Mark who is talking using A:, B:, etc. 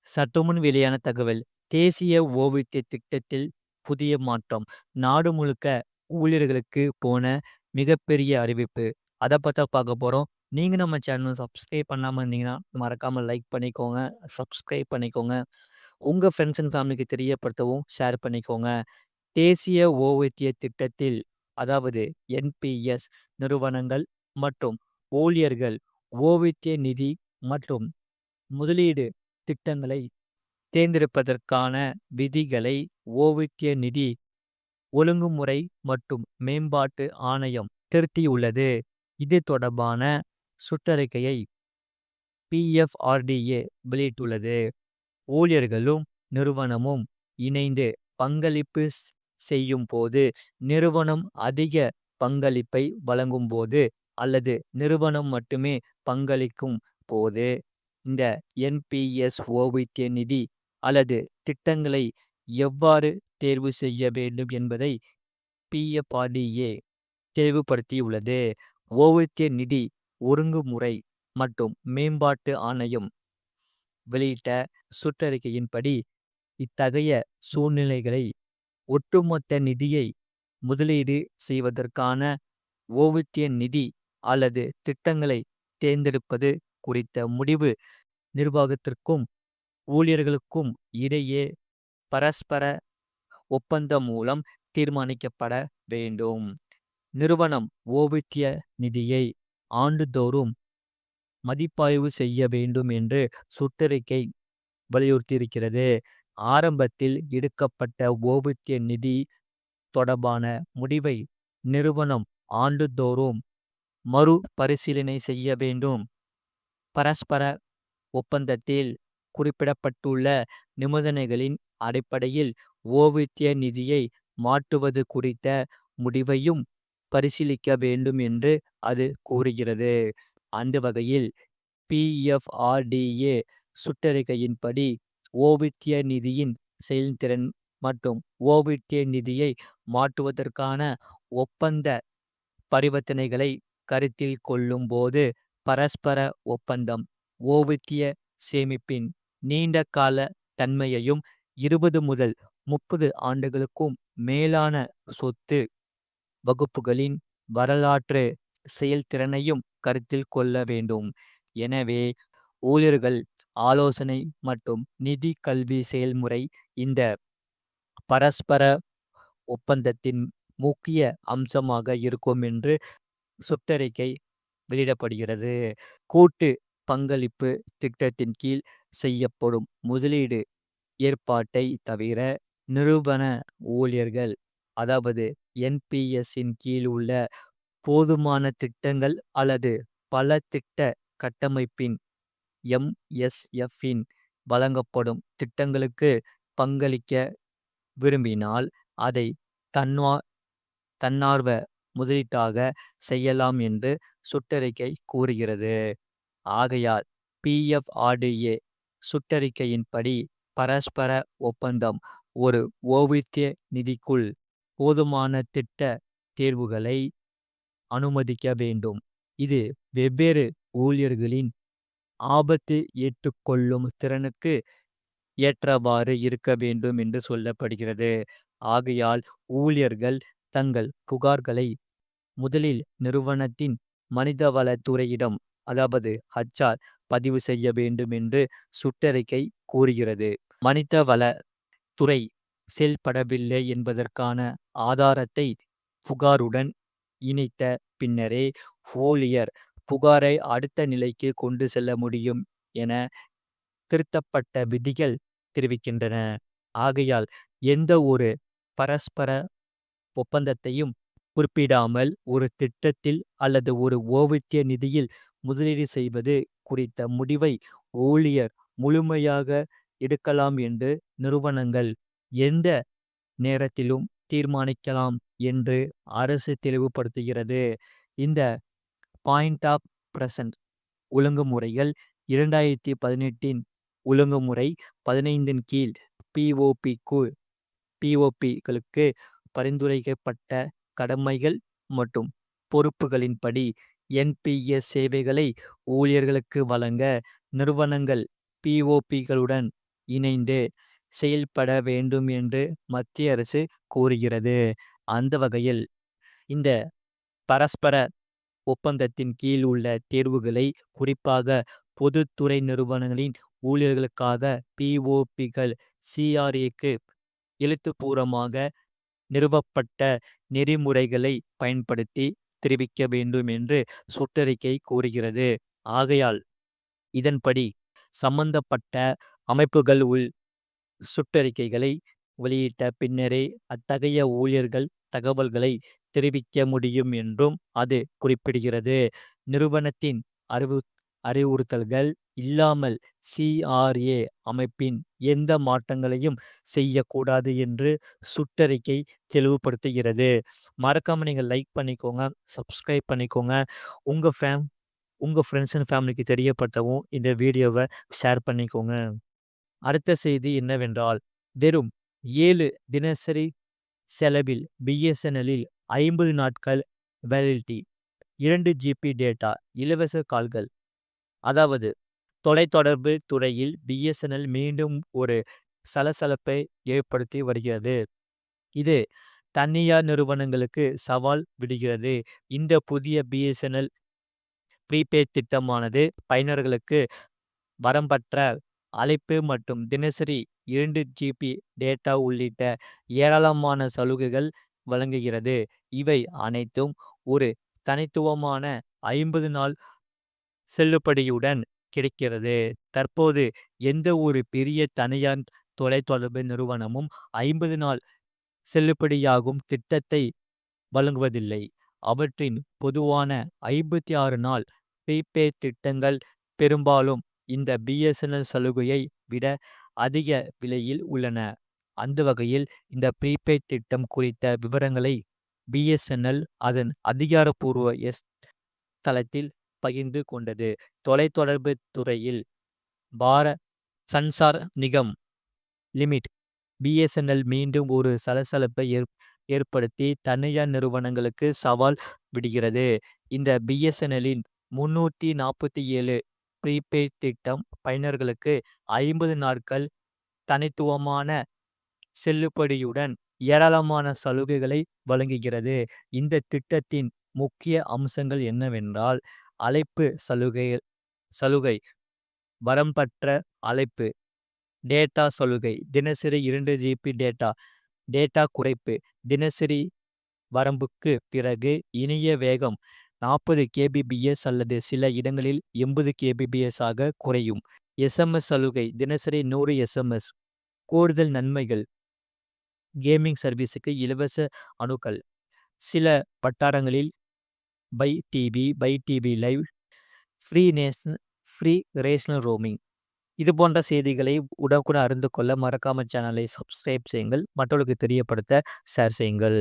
A: சற்றுமுன் வெளியான தகவல். தேசிய ஓய்வூதிய திட்டத்தில் புதிய மாற்றம். நாடு முழுக்க ஊழியர்களுக்கு போன மிகப்பெரிய அறிவிப்பு. அத பத்தி தான் பார்க்க போறோம். நீங்க நம்ம சேனல சப்ஸ்கிரைப் பண்ணாம இருந்தீங்கன்னா, மறக்காம லைக் பண்ணிக்கோங்க. சப்ஸ்கிரைப் பண்ணிக்கோங்க. உங்க ஃப்ரெண்ட்ஸ் அண்ட் ஃபேமிலிக்கு தெரியப்படுத்தவும் ஷேர் பண்ணிக்கோங்க. தேசிய ஓய்வூதிய திட்டத்தில் அதாவது என்பிஎஸ் நிறுவனங்கள் மற்றும் ஊழியர்கள் ஓய்வூதிய நிதி மற்றும் முதலீடு திட்டங்களை தேர்ந்தெடுப்பதற்கான விதிகளை ஓய்வூதிய நிதி ஒழுங்குமுறை மற்றும் மேம்பாட்டு ஆணையம் திருத்தியுள்ளது. இது தொடர்பான சுற்றறிக்கையை பிஎஃப்ஆர்டிஏ வெளியிட்டுள்ளது. ஊழியர்களும் நிறுவனமும் இணைந்து பங்களிப்பு செய்யும் போது, நிறுவனம் அதிக பங்களிப்பை வழங்கும் போது அல்லது நிறுவனம் மட்டுமே பங்களிக்கும் போது இந்த என்பிஎஸ் ஓய்வூதிய நிதி அல்லது திட்டங்களை எவ்வாறு தேர்வு செய்ய வேண்டும் என்பதை பிஎஃப்ஆர்டிஏ தெளிவுபடுத்தியுள்ளது. ஓய்வூதிய நிதி ஒழுங்குமுறை மற்றும் மேம்பாட்டு ஆணையம் வெளியிட்ட சுற்றறிக்கையின்படி, இத்தகைய சூழ்நிலைகளை ஒட்டுமொத்த நிதியை முதலீடு செய்வதற்கான ஓய்வூதிய நிதி அல்லது திட்டங்களை தேர்ந்தெடுப்பது குறித்த முடிவு நிர்வாகத்திற்கும் ஊழியர்களுக்கும் இடையே பரஸ்பர ஒப்பந்தம் மூலம் தீர்மானிக்கப்பட வேண்டும். நிறுவனம் ஓய்வூதிய நிதியை ஆண்டுதோறும் மதிப்பாய்வு செய்ய வேண்டும் என்று சுற்றறிக்கை வலியுறுத்தியிருக்கிறது. ஆரம்பத்தில் எடுக்கப்பட்ட ஓய்வூதிய நிதி தொடர்பான முடிவை நிறுவனம் ஆண்டுதோறும் மறுபரிசீலனை செய்ய வேண்டும். பரஸ்பர ஒப்பந்தத்தில் குறிப்பிடப்பட்டுள்ள நிபந்தனைகளின் அடிப்படையில் ஓய்வூதிய நிதியை மாற்றுவது குறித்த முடிவையும் பரிசீலிக்க வேண்டும் என்று அது கூறுகிறது. அந்த வகையில் பிஎஃப்ஆர்டிஏ சுற்றறிக்கையின்படி ஓய்வூதிய நிதியின் செயல்திறன் மற்றும் ஓய்வூதிய நிதியை மாற்றுவதற்கான ஒப்பந்த பரிவர்த்தனைகளை கருத்தில் கொள்ளும் போது பரஸ்பர ஒப்பந்தம் ஓய்வூதிய சேமிப்பின் நீண்ட கால தன்மையையும் 20 முதல் 30 ஆண்டுகளுக்கும் மேலான சொத்து வகுப்புகளின் வரலாற்று செயல்திறனையும் கருத்தில் கொள்ள வேண்டும். எனவே ஊழியர்கள் ஆலோசனை மற்றும் நிதி கல்வி செயல்முறை இந்த பரஸ்பர ஒப்பந்தத்தின் முக்கிய அம்சமாக இருக்கும் என்று சுற்றறிக்கை வெளியிடப்படுகிறது. கூட்டு பங்களிப்பு திட்டத்தின் கீழ் செய்யப்படும் முதலீடு ஏற்பாட்டை தவிர நிறுவன ஊழியர்கள் அதாவது என்பிஎஸ்ஸின் கீழ் உள்ள போதுமான திட்டங்கள் அல்லது பல திட்ட கட்டமைப்பின் எம்எஸ்எஃப்பின் வழங்கப்படும் திட்டங்களுக்கு பங்களிக்க விரும்பினால் அதை தன்னார்வ முதலீட்டாக செய்யலாம் என்று சுற்றறிக்கை கூறுகிறது. ஆகையால் பிஎஃப்ஆர்டிஏ சுற்றறிக்கையின்படி பரஸ்பர ஒப்பந்தம் ஒரு ஓய்வூதிய நிதிக்குள் போதுமான திட்ட தேர்வுகளை அனுமதிக்க வேண்டும். இது வெவ்வேறு ஊழியர்களின் ஆபத்து ஏற்றுக்கொள்ளும் திறனுக்கு ஏற்றவாறு இருக்க வேண்டும் என்று சொல்லப்படுகிறது. ஆகையால் ஊழியர்கள் தங்கள் புகார்களை முதலில் நிறுவனத்தின் மனிதவள துறையிடம் அதாவது HR பதிவு செய்ய வேண்டும் என்று சுற்றறிக்கை கூறுகிறது. மனிதவள துறை செயல்படவில்லை என்பதற்கான ஆதாரத்தை புகாருடன் இணைத்த பின்னரே ஊழியர் புகாரை அடுத்த நிலைக்கு கொண்டு செல்ல முடியும் என திருத்தப்பட்ட விதிகள் தெரிவிக்கின்றன. ஆகையால் எந்த ஒரு பரஸ்பர ஒப்பந்தத்தையும் குறிப்பிடாமல் ஒரு திட்டத்தில் அல்லது ஒரு ஓய்வூதிய நிதியில் முதலீடு செய்வது குறித்த முடிவை ஊழியர் முழுமையாக எடுக்கலாம் என்று நிறுவனங்கள் எந்த நேரத்திலும் தீர்மானிக்கலாம் என்று அரசு தெளிவுபடுத்துகிறது. இந்த பாயிண்ட் ஆஃப் பிரசன்ட் ஒழுங்குமுறைகள் 2018 ஒழுங்குமுறை 15 கீழ் பிஓபிகளுக்கு பரிந்துரைக்கப்பட்ட கடமைகள் மற்றும் பொறுப்புகளின்படி என்பிஎஸ் சேவைகளை ஊழியர்களுக்கு வழங்க நிறுவனங்கள் பிஓபிகளுடன் இணைந்து செயல்பட வேண்டும் என்று மத்திய அரசு கூறுகிறது. அந்த வகையில் இந்த பரஸ்பர ஒப்பந்தத்தின் கீழ் உள்ள தேர்வுகளை குறிப்பாக பொதுத்துறை நிறுவனங்களின் ஊழியர்களுக்காக பிஓபிகள் சிஆர்ஏக்கு எழுத்துப்பூர்வமாக நிறுவப்பட்ட நெறிமுறைகளை பயன்படுத்தி தெரிவிக்க வேண்டும் என்று சுற்றறிக்கை கூறுகிறது. ஆகையால் இதன்படி சம்பந்தப்பட்ட அமைப்புகள் சுற்றறிக்கைகளை வெளியிட்ட பின்னரே அத்தகைய ஊழியர்கள் தகவல்களை தெரிவிக்க முடியும் என்றும் அது குறிப்பிடுகிறது. நிறுவனத்தின் அறிவுறுத்தல்கள் இல்லாமல் சிஆர்ஏ அமைப்பின் எந்த மாற்றங்களையும் செய்யக்கூடாது என்று சுற்றறிக்கை தெளிவுபடுத்துகிறது. மறக்காம நீங்கள் லைக் பண்ணிக்கோங்க, சப்ஸ்கிரைப் பண்ணிக்கோங்க. உங்க ஃப்ரெண்ட்ஸ் அண்ட் ஃபேமிலிக்கு தெரியப்படுத்தவும் இந்த வீடியோவை ஷேர் பண்ணிக்கோங்க. அடுத்த செய்தி என்னவென்றால், வெறும் 7 தினசரி செலவில் பிஎஸ்என்எல்லில் 50 நாட்கள் வேலிடிட்டி, 2 ஜிபி டேட்டா, இலவச கால்கள். அதாவது தொலைத்தொடர்பு துறையில் பிஎஸ்என்எல் மீண்டும் ஒரு சலசலப்பை ஏற்படுத்தி வருகிறது. இது தனியார் நிறுவனங்களுக்கு சவால் விடுகிறது. இந்த புதிய பிஎஸ்என்எல் ப்ரீபெய்ட் திட்டமானது பயனர்களுக்கு வரம்பற்ற அழைப்பு மற்றும் தினசரி 2 ஜிபி டேட்டா உள்ளிட்ட ஏராளமான சலுகைகள் வழங்குகிறது. இவை அனைத்தும் ஒரு தனித்துவமான 50 நாள் செல்லுபடியுடன் கிடைக்கிறது. தற்போது எந்த ஒரு பெரிய தனியார் தொலைத்தொடர்பு நிறுவனமும் 50 நாள் செல்லுபடியாகும் திட்டத்தை வழங்குவதில்லை. அவற்றின் பொதுவான 56 நாள் ப்ரீபெய்ட் திட்டங்கள் பெரும்பாலும் இந்த பிஎஸ்என்எல் சலுகையை விட அதிக விலையில் உள்ளன. அந்த வகையில் இந்த ப்ரீபெய்ட் திட்டம் குறித்த விவரங்களை பிஎஸ்என்எல் அதன் அதிகாரப்பூர்வ தளத்தில் பகிர்ந்து கொண்டது. தொலைத்தொடர்பு துறையில் பாரத் சன்சார் நிகம் லிமிட் பிஎஸ்என்எல் மீண்டும் ஒரு சலசலப்பை ஏற்படுத்தி தனியார் நிறுவனங்களுக்கு சவால் விடுகிறது. இந்த பிஎஸ்என்எல்லின் 347 ப்ரீபெய்ட் திட்டம் பயனர்களுக்கு 50 நாட்கள் தனித்துவமான செல்லுபடியுடன் ஏராளமான சலுகைகளை வழங்குகிறது. இந்த திட்டத்தின் முக்கிய அம்சங்கள் என்னவென்றால், அழைப்பு சலுகை, வரம்பற்ற அழைப்பு, டேட்டா சலுகை, தினசரி 2 ஜிபி டேட்டா குறைப்பு, தினசரி வரம்புக்கு பிறகு இணைய வேகம் 40 kbps அல்லது சில இடங்களில் 80 kbps ஆக குறையும். எஸ்எம்எஸ் சலுகை, தினசரி 100 எஸ்எம்எஸ். கூடுதல் நன்மைகள், கேமிங் சர்வீஸுக்கு இலவச அணுகல், சில வட்டாரங்களில் by TV live, free national roaming. இது போன்ற செய்திகளை உடனுக்குடன் அறிந்து கொள்ள மறக்காம சேனலை சப்ஸ்கிரைப் செய்யுங்கள். மற்றவர்களுக்கு தெரியப்படுத்த ஷேர் செய்யுங்கள்.